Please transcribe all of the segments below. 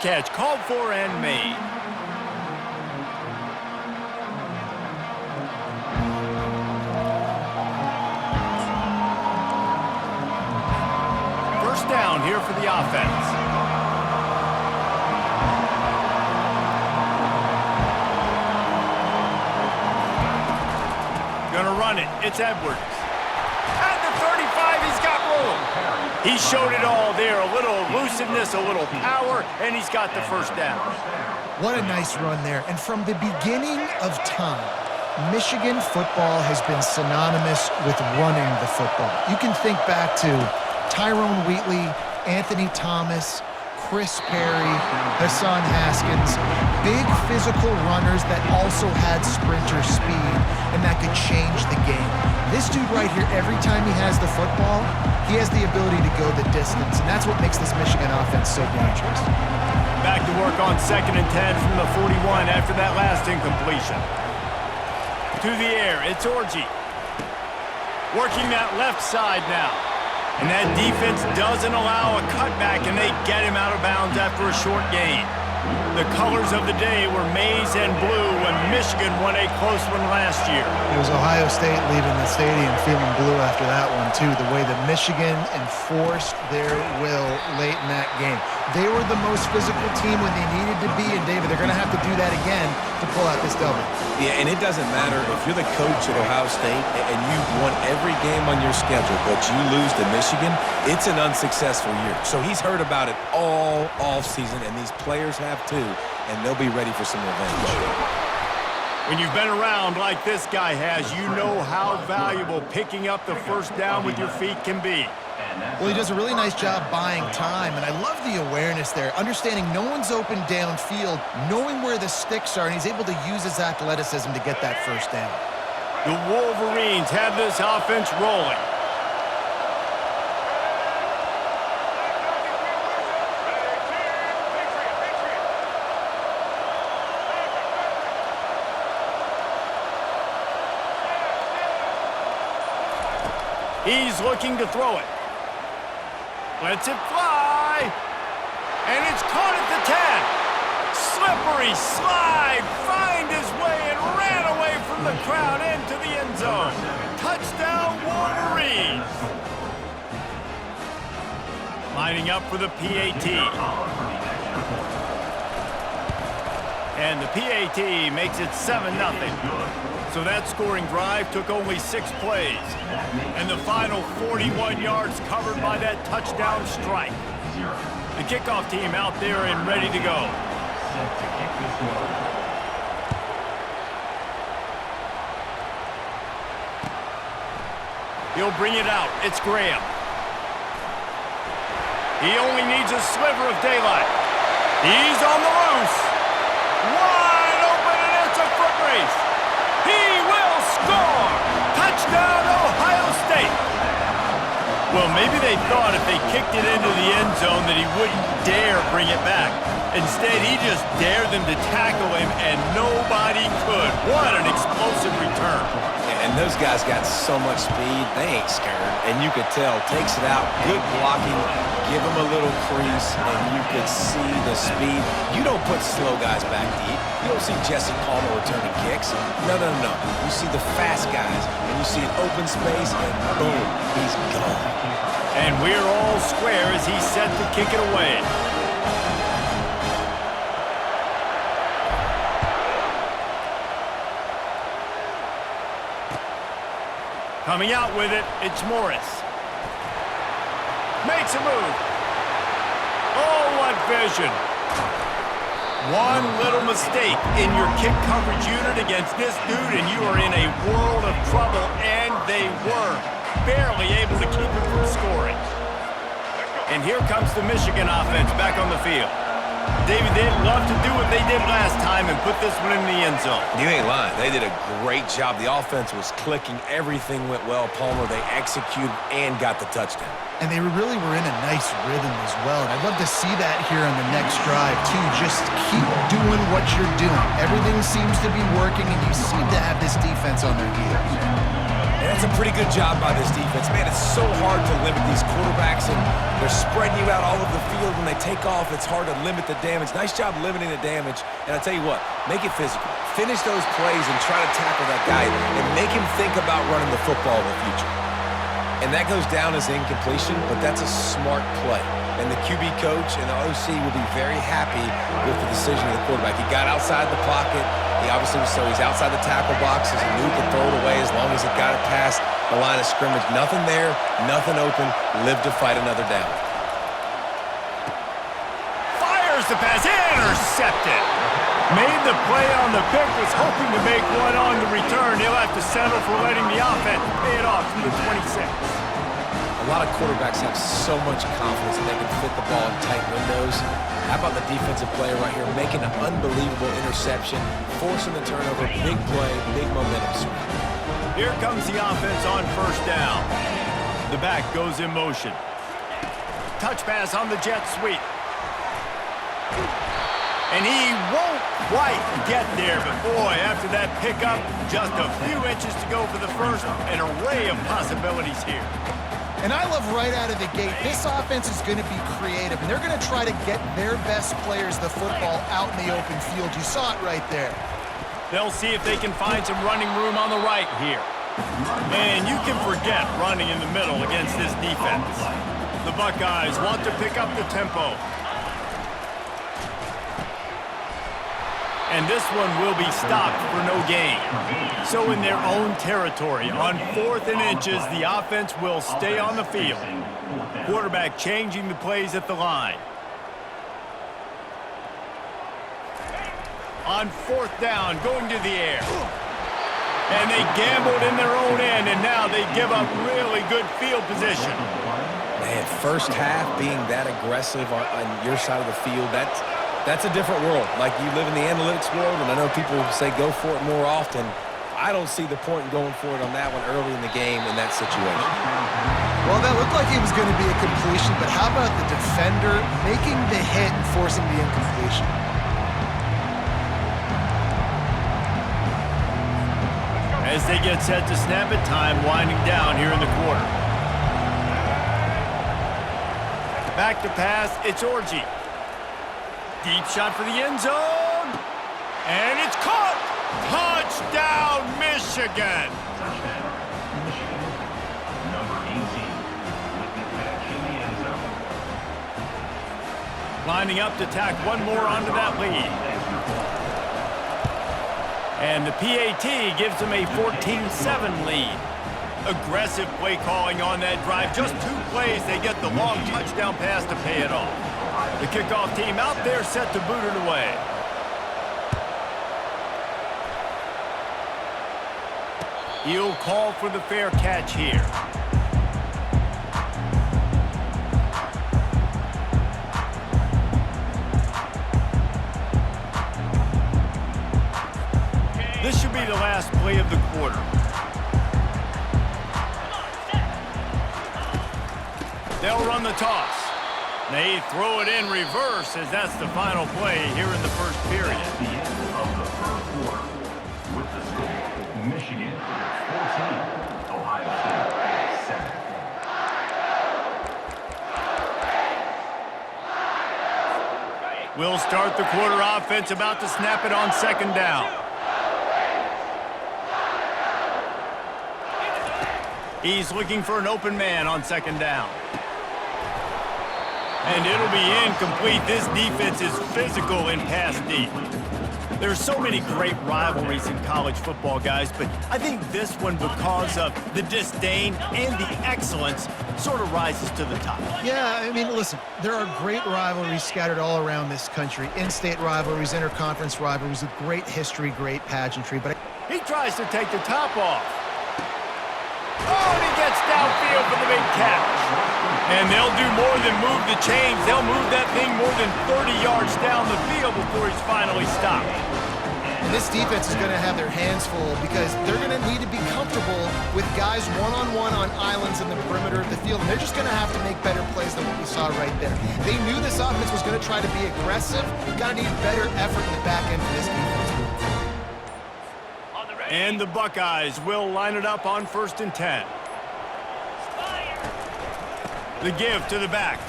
catch called for and made. First down here for the offense. Gonna run it. It's Edwards. At the 35, he's got room. He showed it all there. A little elusiveness, a little power, and he's got the first down. What a nice run there. And from the beginning of time, Michigan football has been synonymous with running the football. You can think back to Tyrone Wheatley, Anthony Thomas, Chris Perry, Hassan Haskins, big physical runners that also had sprinter speed and that could change the game. This dude right here, every time he has the football, he has the ability to go the distance, and that's what makes this Michigan offense so dangerous. Back to work on 2nd and 10 from the 41 after that last incompletion. To the air, it's Orji. Working that left side now. And that defense doesn't allow a cutback, and they get him out of bounds after a short gain. The colors of the day were maize and blue when Michigan won a close one last year. It was Ohio State leaving the stadium feeling blue after that one, too. The way that Michigan enforced their will late in that game. They were the most physical team when they needed to be, and David, they're going to have to do that again to pull out this W. Yeah, and it doesn't matter if you're the coach at Ohio State and you've won every game on your schedule, but you lose to Michigan, it's an unsuccessful year. So he's heard about it all offseason, and these players have too, and they'll be ready for some revenge. When you've been around like this guy has, you know how valuable picking up the first down with your feet can be. Well, he does a really nice job buying time, and I love the awareness there, understanding no one's open downfield, knowing where the sticks are, and he's able to use his athleticism to get that first down. The Wolverines have this offense rolling. He's looking to throw it. Lets it fly. And it's caught at the 10. Slippery slide. Find his way and ran away from the crowd into the end zone. Touchdown, Wolverines. Lining up for the PAT. And the PAT makes it 7-0. So that scoring drive took only 6 plays. And the final 41 yards covered by that touchdown strike. The kickoff team out there and ready to go. He'll bring it out. It's Graham. He only needs a sliver of daylight. He's on the loose. Wide open, and it's a foot race. He will score! Touchdown, Ohio State! Well, maybe they thought if they kicked it into the end zone that he wouldn't dare bring it back. Instead, he just dared them to tackle him, and nobody could. What an explosive return. And those guys got so much speed, they ain't scared. And you could tell, takes it out, good blocking, give him a little crease, and you could see the speed. You don't put slow guys back deep. You don't see Jesse Palmer returning kicks. No. You see the fast guys, and you see an open space, and boom, he's gone. And we're all square as he's set to kick it away. Coming out with it, it's Morris. Makes a move. Oh, what vision. One little mistake in your kick coverage unit against this dude, and you are in a world of trouble, and they were barely able to keep him from scoring. And here comes the Michigan offense back on the field. David, they'd love to do what they did last time and put this one in the end zone. You ain't lying. They did a great job. The offense was clicking. Everything went well. Palmer, they executed and got the touchdown. And they really were in a nice rhythm as well. And I'd love to see that here on the next drive, too. Just keep doing what you're doing. Everything seems to be working, and you seem to have this defense on their heels. That's a pretty good job by this defense. Man, it's so hard to limit these quarterbacks, and they're spreading you out all over the field. When they take off, it's hard to limit the damage. Nice job limiting the damage. And I'll tell you what, make it physical. Finish those plays and try to tackle that guy and make him think about running the football in the future. And that goes down as incompletion, but that's a smart play. And the QB coach and the OC will be very happy with the decision of the quarterback. He got outside the pocket. He obviously was, so he's outside the tackle boxes. He knew he could throw it away as long as he got it past the line of scrimmage. Nothing there, nothing open. Live to fight another down. Fires the pass, intercepted. Made the play on the pick, was hoping to make one on the return. He'll have to settle for letting the offense pay it off from the 26. A lot of quarterbacks have so much confidence that they can fit the ball in tight windows. How about the defensive player right here making an unbelievable interception, forcing the turnover, big play, big momentum swing. Here comes the offense on first down. The back goes in motion. Touch pass on the jet sweep. And he won't quite get there, but boy, after that pickup, just a few inches to go for the first. An array of possibilities here. And I love right out of the gate, this offense is going to be creative, and they're going to try to get their best players the football out in the open field. You saw it right there. They'll see if they can find some running room on the right here. And you can forget running in the middle against this defense. The Buckeyes want to pick up the tempo. And this one will be stopped for no gain. So in their own territory, on 4th and inches, the offense will stay on the field. Quarterback changing the plays at the line. On 4th down, going to the air. And they gambled in their own end, and now they give up really good field position. Man, first half being that aggressive on your side of the field, that's a different world. Like, you live in the analytics world, and I know people say go for it more often. I don't see the point in going for it on that one early in the game in that situation. Well, that looked like it was going to be a completion, but how about the defender making the hit and forcing the incompletion? As they get set to snap it, time winding down here in the quarter. Back to pass, it's Orji. Deep shot for the end zone. And it's caught. Touchdown, Michigan. Number 18 with the catch in the end zone. Lining up to tack one more onto that lead. And the PAT gives them a 14-7 lead. Aggressive play calling on that drive. Just 2 plays, they get the long touchdown pass to pay it off. The kickoff team out there set to boot it away. He'll call for the fair catch here. This should be the last play of the quarter. They'll run the toss. They throw it in reverse as that's the final play here in the first period. The end of the first quarter. With the score, Michigan 14, Ohio State 7. We'll start the quarter offense, about to snap it on 2nd down. He's looking for an open man on 2nd down. And it'll be incomplete. This defense is physical in pass deep. There's so many great rivalries in college football, guys, but I think this one, because of the disdain and the excellence, sort of rises to the top. Yeah, I mean, listen, there are great rivalries scattered all around this country. In-state rivalries, interconference rivalries with great history, great pageantry, but He tries to take the top off. Oh, and he gets downfield for the big catch. And they'll do more than move the chains. They'll move that thing more than 30 yards down the field before he's finally stopped. And this defense is going to have their hands full because they're going to need to be comfortable with guys one-on-one on islands in the perimeter of the field. And they're just going to have to make better plays than what we saw right there. They knew this offense was going to try to be aggressive. Got to need better effort in the back end for this defense. And the Buckeyes will line it up on 1st and 10. The give to the back.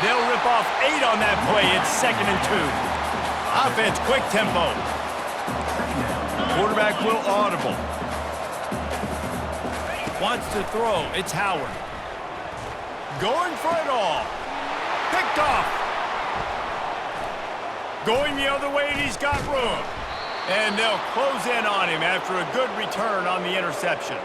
They'll rip off 8 on that play. It's 2nd and 2. Offense, quick tempo. Quarterback will audible. Wants to throw. It's Howard. Going for it all. Picked off. Going the other way, and he's got room. And they'll close in on him after a good return on the interceptions.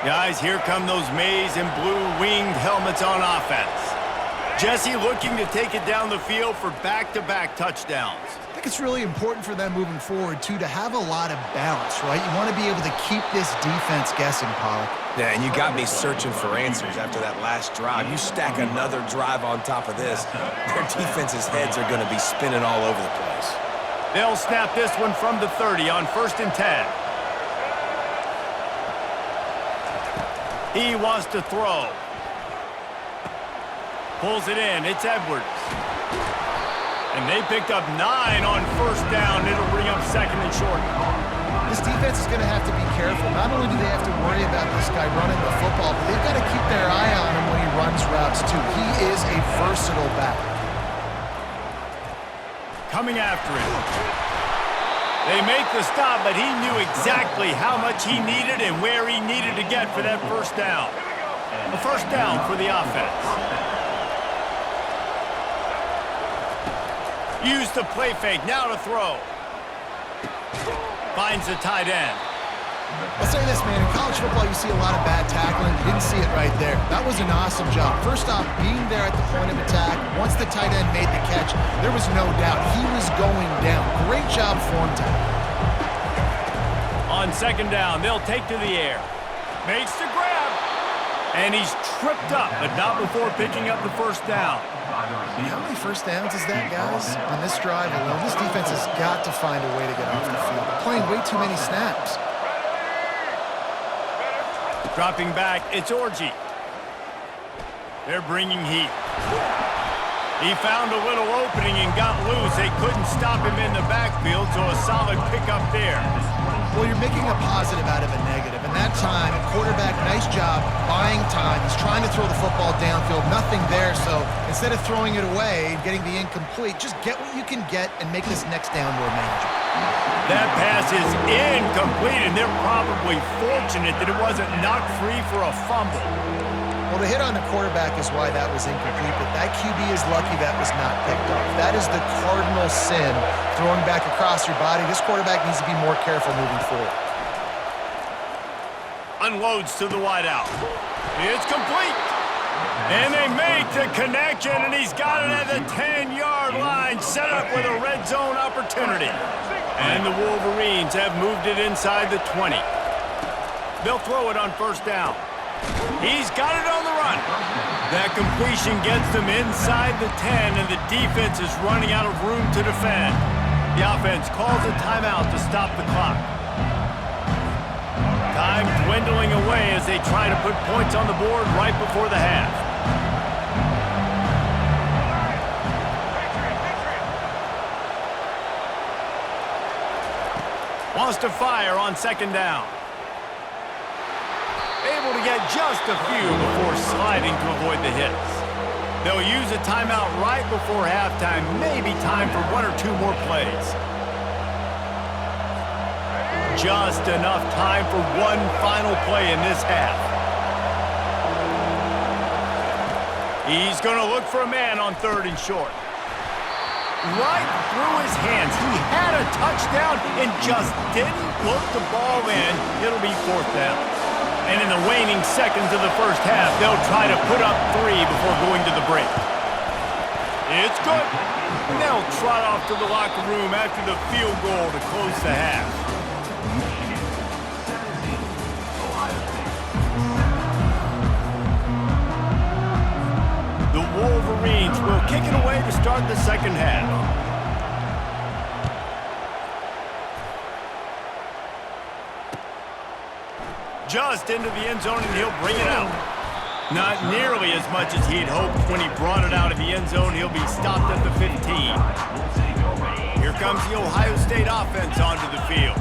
Guys, here come those maize and blue winged helmets on offense. Jesse looking to take it down the field for back-to-back touchdowns. I think it's really important for them moving forward, too, to have a lot of balance, right? You want to be able to keep this defense guessing, Pollock. Yeah, and you got me searching for answers after that last drive. You stack another drive on top of this, their defense's heads are going to be spinning all over the place. They'll snap this one from the 30 on 1st and 10. He wants to throw. Pulls it in. It's Edwards. And they picked up 9 on 1st down. It'll bring up 2nd and short. This defense is going to have to be careful. Not only do they have to worry about this guy running the football, but they've got to keep their eye on him when he runs routes, too. He is a versatile back. Coming after him. They make the stop, but he knew exactly how much he needed and where he needed to get for that 1st down. A 1st down for the offense. Use the play fake, now to throw. Finds the tight end. I'll say this, man. In college football, you see a lot of bad tackling. You didn't see it right there. That was an awesome job. First off, being there at the point of attack. Once the tight end made the catch, there was no doubt he was going down. Great job form tackle. On 2nd down, they'll take to the air. Makes the grab. And he's tripped up, but not before picking up the 1st down. How many 1st downs is that, guys? On this drive alone, this defense has got to find a way to get off the field. They're playing way too many snaps. Dropping back, it's Orji. They're bringing heat. He found a little opening and got loose. They couldn't stop him in the backfield, so a solid pickup there. Well, you're making a positive out of a negative. And that time, quarterback, nice job, buying time. He's trying to throw the football downfield. Nothing there, so instead of throwing it away and getting the incomplete, just get what you can get and make this next down more manageable. That pass is incomplete, and they're probably fortunate that it wasn't knocked free for a fumble. Well, the hit on the quarterback is why that was incomplete, but that QB is lucky that was not picked off. That is the cardinal sin, throwing back across your body. This quarterback needs to be more careful moving forward. Unloads to the wideout. It's complete. And they make the connection, and he's got it at the 10-yard line, set up with a red zone opportunity. And the Wolverines have moved it inside the 20. They'll throw it on 1st down. He's got it on the run. That completion gets them inside the 10, and the defense is running out of room to defend. The offense calls a timeout to stop the clock. Time dwindling away as they try to put points on the board right before the half. Wants to fire on 2nd down. Able to get just a few before sliding to avoid the hits. They'll use a timeout right before halftime, maybe time for 1 or 2 more plays. Just enough time for one final play in this half. He's going to look for a man on 3rd and short. Right through his hands. He had a touchdown and just didn't look the ball in. It'll be 4th down. And in the waning seconds of the 1st half, they'll try to put up 3 before going to the break. It's good. And they'll trot off to the locker room after the field goal to close the half. The Wolverines will kick it away to start the 2nd half. Just into the end zone, and he'll bring it out. Not nearly as much as he'd hoped when he brought it out of the end zone. He'll be stopped at the 15. Here comes the Ohio State offense onto the field.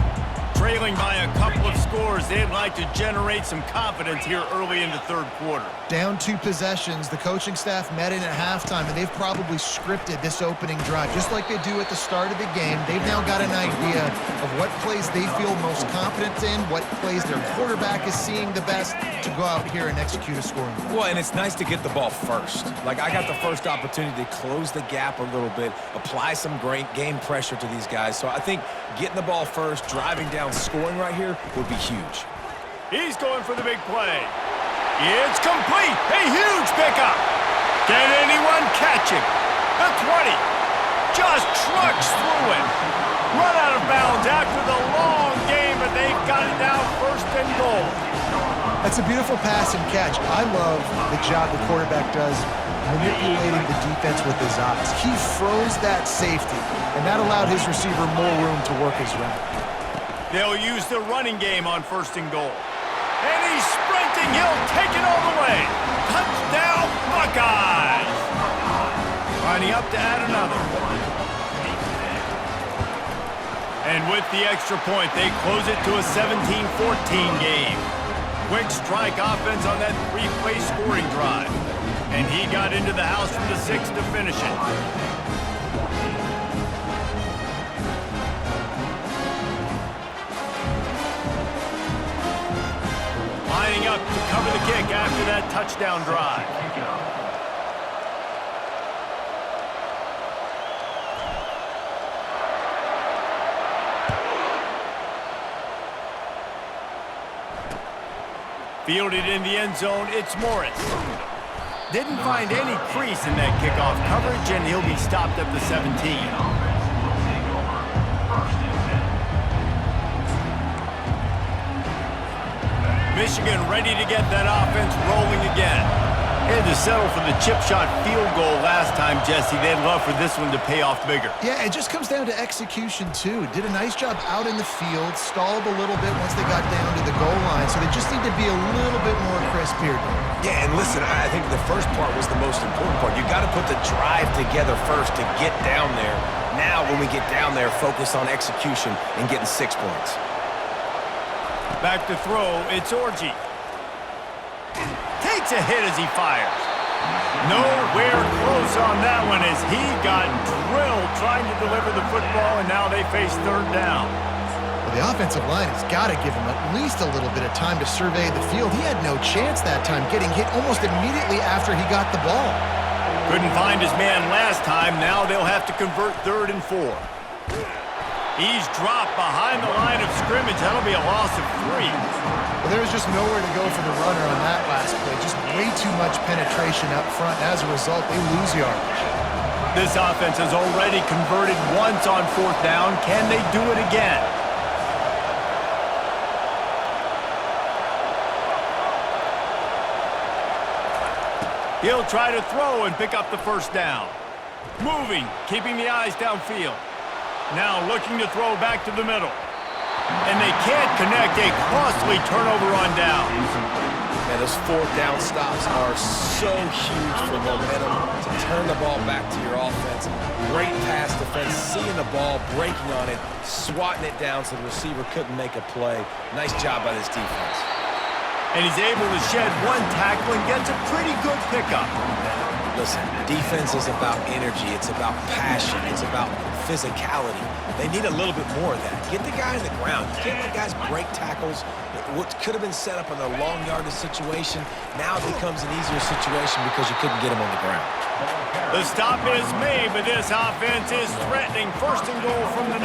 Trailing by a couple of scores, they'd like to generate some confidence here early in the third quarter. Down 2 possessions, the coaching staff met in at halftime, and they've probably scripted this opening drive, just like they do at the start of the game. They've now got an idea of what plays they feel most confident in, what plays their quarterback is seeing the best to go out here and execute a scoring. Well, and it's nice to get the ball first. Like, I got the first opportunity to close the gap a little bit, apply some great game pressure to these guys. So I think getting the ball first, driving down, scoring right here would be huge. He's going for the big play. It's complete. A huge pickup. Can anyone catch him? The 20. Just trucks through it. Run out of bounds after the long game, but they've got it now first and goal. That's a beautiful pass and catch. I love the job the quarterback does manipulating the defense with his eyes. He froze that safety, and that allowed his receiver more room to work his route. They'll use the running game on first and goal. And he's sprinting. He'll take it all the way. Touchdown, Buckeyes. Lining up to add another. And with the extra point, they close it to a 17-14 game. Quick strike offense on that 3-play scoring drive. And he got into the house from the 6 to finish it. Lining up to cover the kick after that touchdown drive. Fielded in the end zone, it's Morris. Didn't find any crease in that kickoff coverage, and he'll be stopped at the 17. Michigan ready to get that offense rolling again. They had to settle for the chip shot field goal last time, Jesse. They'd love for this one to pay off bigger. Yeah, it just comes down to execution, too. Did a nice job out in the field, stalled a little bit once they got down to the goal line, so they just need to be a little bit more crisp here. Yeah, and listen, I think the first part was the most important part. You got to put the drive together first to get down there. Now, when we get down there, focus on execution and getting 6 points. Back to throw, it's Orji. Takes a hit as he fires. Nowhere close on that one as he got drilled trying to deliver the football, and now they face third down. Well, the offensive line has got to give him at least a little bit of time to survey the field. He had no chance that time, getting hit almost immediately after he got the ball. Couldn't find his man last time. Now they'll have to convert 3rd and 4. He's dropped behind the line of scrimmage. That'll be a loss of 3. Well, there was just nowhere to go for the runner on that last play. Just way too much penetration up front. As a result, they lose yardage. This offense has already converted once on 4th down. Can they do it again? He'll try to throw and pick up the first down. Moving, keeping the eyes downfield. Now looking to throw back to the middle. And they can't connect. A costly turnover on down. Man, those 4th down stops are so huge for momentum to turn the ball back to your offense. Great pass defense, seeing the ball, breaking on it, swatting it down so the receiver couldn't make a play. Nice job by this defense. And he's able to shed 1 tackle and gets a pretty good pickup. Listen, defense is about energy. It's about passion. It's about physicality. They need a little bit more of that. Get the guy on the ground. You can't let guys break tackles. What could have been set up in a long yardage situation, now it becomes an easier situation because you couldn't get him on the ground. The stop is made, but this offense is threatening 1st and goal from the 9.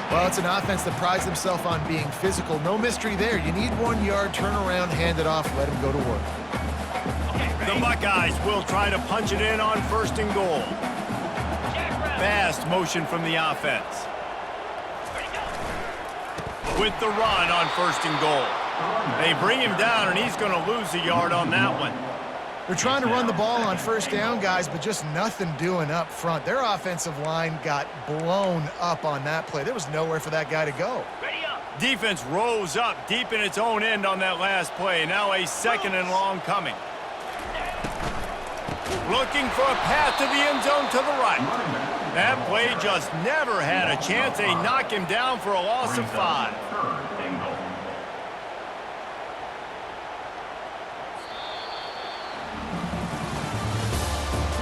Well, it's an offense that prides themselves on being physical. No mystery there. You need 1 yard, turn around, hand it off, let him go to work. The Buckeyes will try to punch it in on 1st and goal. Fast motion from the offense. With the run on 1st and goal. They bring him down, and he's going to lose a yard on that one. They're trying to run the ball on 1st down, guys, but just nothing doing up front. Their offensive line got blown up on that play. There was nowhere for that guy to go. Defense rose up deep in its own end on that last play. Now a 2nd and long coming. Looking for a path to the end zone to the right. That play just never had a chance. They knock him down for a loss of 5.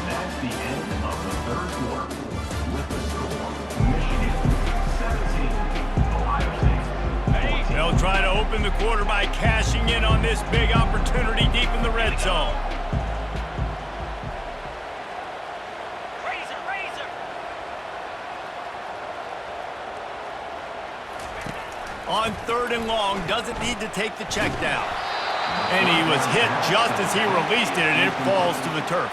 That's the end of the third quarter. With the score, Michigan 17, Ohio State 14. They'll try to open the quarter by cashing in on this big opportunity deep in the red zone. On 3rd and long, doesn't need to take the check down. And he was hit just as he released it, and it falls to the turf.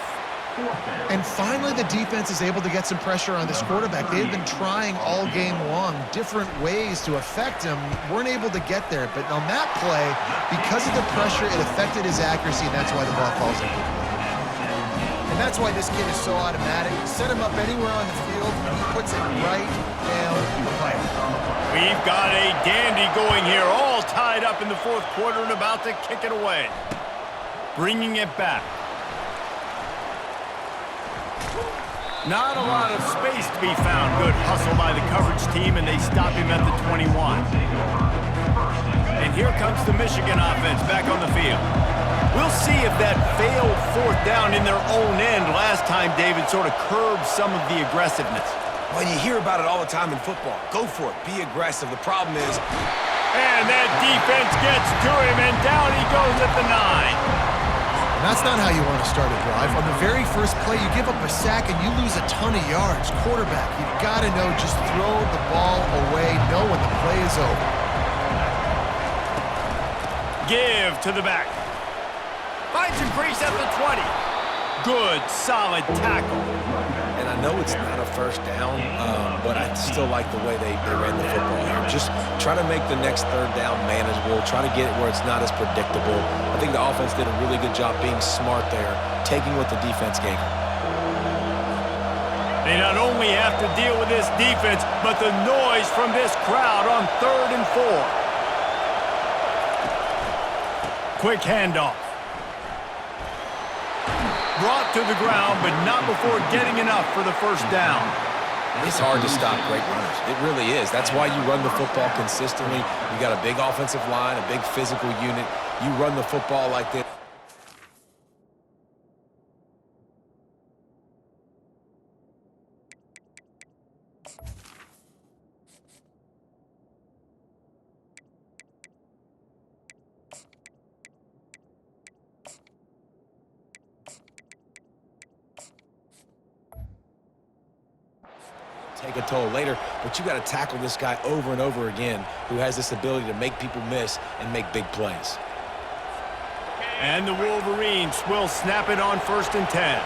And finally, the defense is able to get some pressure on this quarterback. They've been trying all game long different ways to affect him. Weren't able to get there. But on that play, because of the pressure, it affected his accuracy, and that's why the ball falls incomplete. And that's why this kid is so automatic. Set him up anywhere on the field, and he puts it right down the pipe. We've got a dandy going here, all tied up in the 4th quarter and about to kick it away. Bringing it back. Not a lot of space to be found. Good hustle by the coverage team, and they stop him at the 21. And here comes the Michigan offense back on the field. We'll see if that failed 4th down in their own end last time, David, sort of curbed some of the aggressiveness. Well, you hear about it all the time in football. Go for it. Be aggressive. The problem is... And that defense gets to him, and down he goes at the 9. And that's not how you want to start a drive. On the very first play, you give up a sack and you lose a ton of yards. Quarterback, you've got to know, just throw the ball away, know when the play is over. Give to the back. Finds a crease at the 20. Good, solid tackle. And I know it's not a first down, but I still like the way they ran the football here. Just try to make the next 3rd down manageable. Try to get it where it's not as predictable. I think the offense did a really good job being smart there, taking what the defense gave them. They not only have to deal with this defense, but the noise from this crowd on 3rd and 4. Quick handoff. Brought to the ground, but not before getting enough for the 1st down. It's hard to stop great runners. It really is. That's why you run the football consistently. You got a big offensive line, a big physical unit. You run the football like this. Take a toll later, but you got to tackle this guy over and over again who has this ability to make people miss and make big plays. And the Wolverines will snap it on 1st and 10.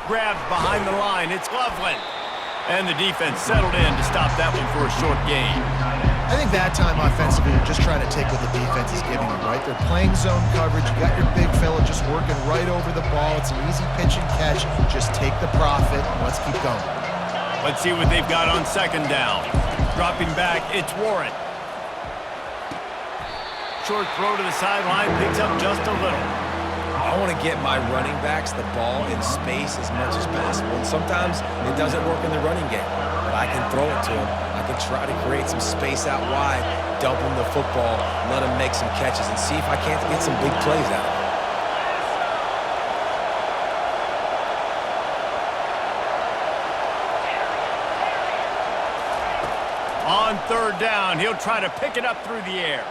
Grabbed behind the line, it's Loveland. And the defense settled in to stop that one for a short gain. I think that time offensively, you're just trying to take what the defense is giving you, right? They're playing zone coverage. You got your big fella just working right over the ball. It's an easy pitch and catch. Just take the profit and let's keep going. Let's see what they've got on 2nd down. Dropping back, it's Warren. Short throw to the sideline, picks up just a little. I want to get my running backs the ball in space as much as possible. And sometimes it doesn't work in the running game, but I can throw it to them. I can try to create some space out wide, dump them the football, let them make some catches, and see if I can't get some big plays out of it. On 3rd down, he'll try to pick it up through the air.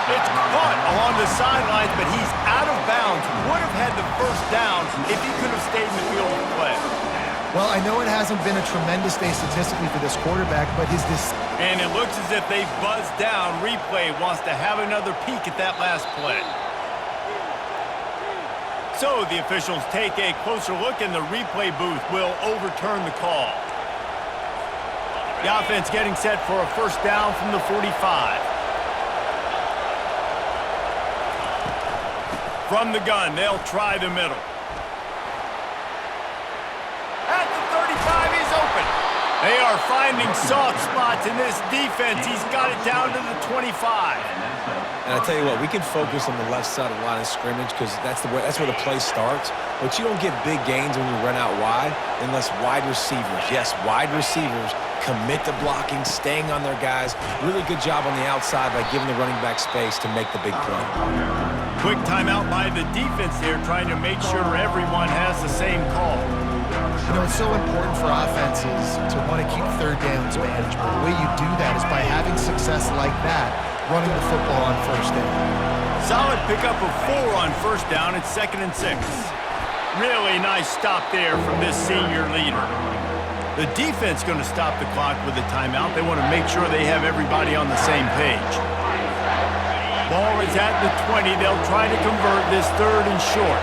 It's caught along the sidelines, but he's out of bounds. Would have had the 1st down if he could have stayed in the field of play. Well, I know it hasn't been a tremendous day statistically for this quarterback, but And it looks as if they've buzzed down. Replay wants to have another peek at that last play. So the officials take a closer look, and the replay booth will overturn the call. The offense getting set for a 1st down from the 45. From the gun, they'll try the middle. At the 35, They are finding soft spots in this defense. He's got it down to the 25. And I tell you what, we can focus on the left side of the line of scrimmage because that's where the play starts. But you don't get big gains when you run out wide unless wide receivers, yes, wide receivers, commit to blocking, staying on their guys. Really good job on the outside by giving the running back space to make the big play. Quick timeout by the defense there, trying to make sure everyone has the same call. You know, it's so important for offenses to want to keep third downs managed. But the way you do that is by having success like that, running the football on first down. Solid pickup of 4 on first down. It's 2nd and 6. Really nice stop there from this senior leader. The defense going to stop the clock with a timeout. They want to make sure they have everybody on the same page. Ball is at the 20. They'll try to convert this 3rd and short.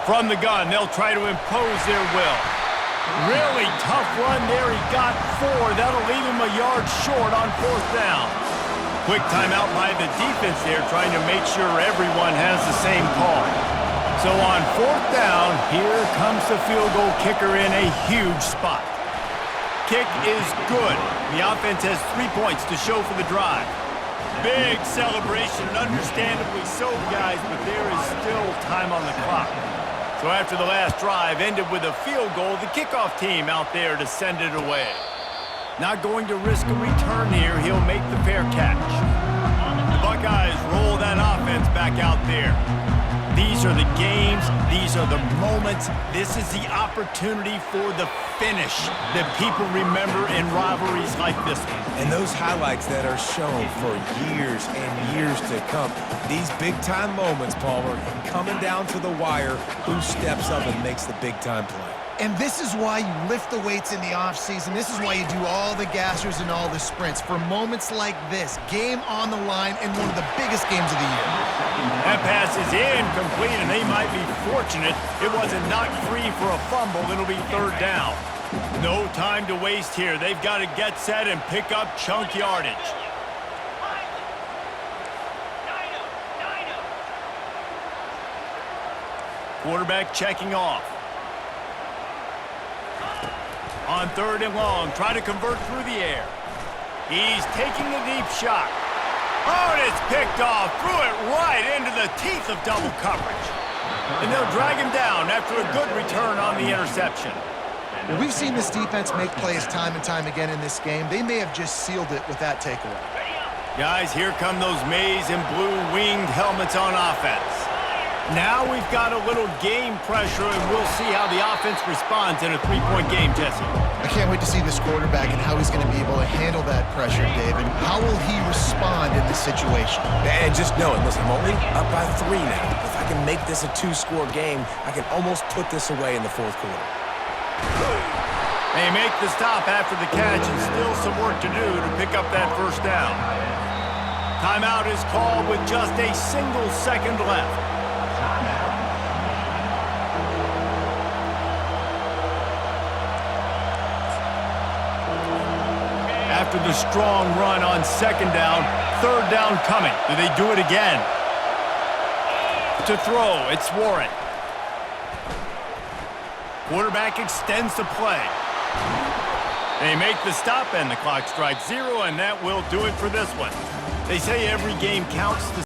From the gun, they'll try to impose their will. Really tough run there. He got 4. That'll leave him a yard short on 4th down. Quick timeout by the defense there, trying to make sure everyone has the same call. So on 4th down, here comes the field goal kicker in a huge spot. Kick is good. The offense has 3 points to show for the drive. Big celebration, and understandably so, guys, but there is still time on the clock. So after the last drive ended with a field goal, the kickoff team out there to send it away. Not going to risk a return here. He'll make the fair catch. The Buckeyes roll that offense back out there. These are the games. These are the moments. This is the opportunity for the finish that people remember in rivalries like this one. And those highlights that are shown for years and years to come. These big-time moments, Palmer, coming down to the wire, who steps up and makes the big-time play. And this is why you lift the weights in the offseason. This is why you do all the gassers and all the sprints. For moments like this, game on the line in one of the biggest games of the year. That pass is incomplete, and they might be fortunate it wasn't knocked free for a fumble. It'll be 3rd down. No time to waste here. They've got to get set and pick up chunk yardage. Quarterback checking off. On 3rd and long, try to convert through the air. He's taking the deep shot. Oh, and it's picked off. Threw it right into the teeth of double coverage. And they'll drag him down after a good return on the interception. Well, we've seen this defense make plays time and time again in this game. They may have just sealed it with that takeaway. Guys, here come those maize and blue winged helmets on offense. Now we've got a little game pressure, and we'll see how the offense responds in a 3-point game, Jesse. I can't wait to see this quarterback and how he's going to be able to handle that pressure, David. How will he respond in this situation? And just knowing, listen, I'm only up by 3 now. If I can make this a 2-score game, I can almost put this away in the 4th quarter. They make the stop after the catch, and still some work to do to pick up that 1st down. Timeout is called with just a single second left. After the strong run on 2nd down, 3rd down coming. Do they do it again? To throw, it's Warren. Quarterback extends the play. They make the stop, and the clock strikes 0, and that will do it for this one. They say every game counts.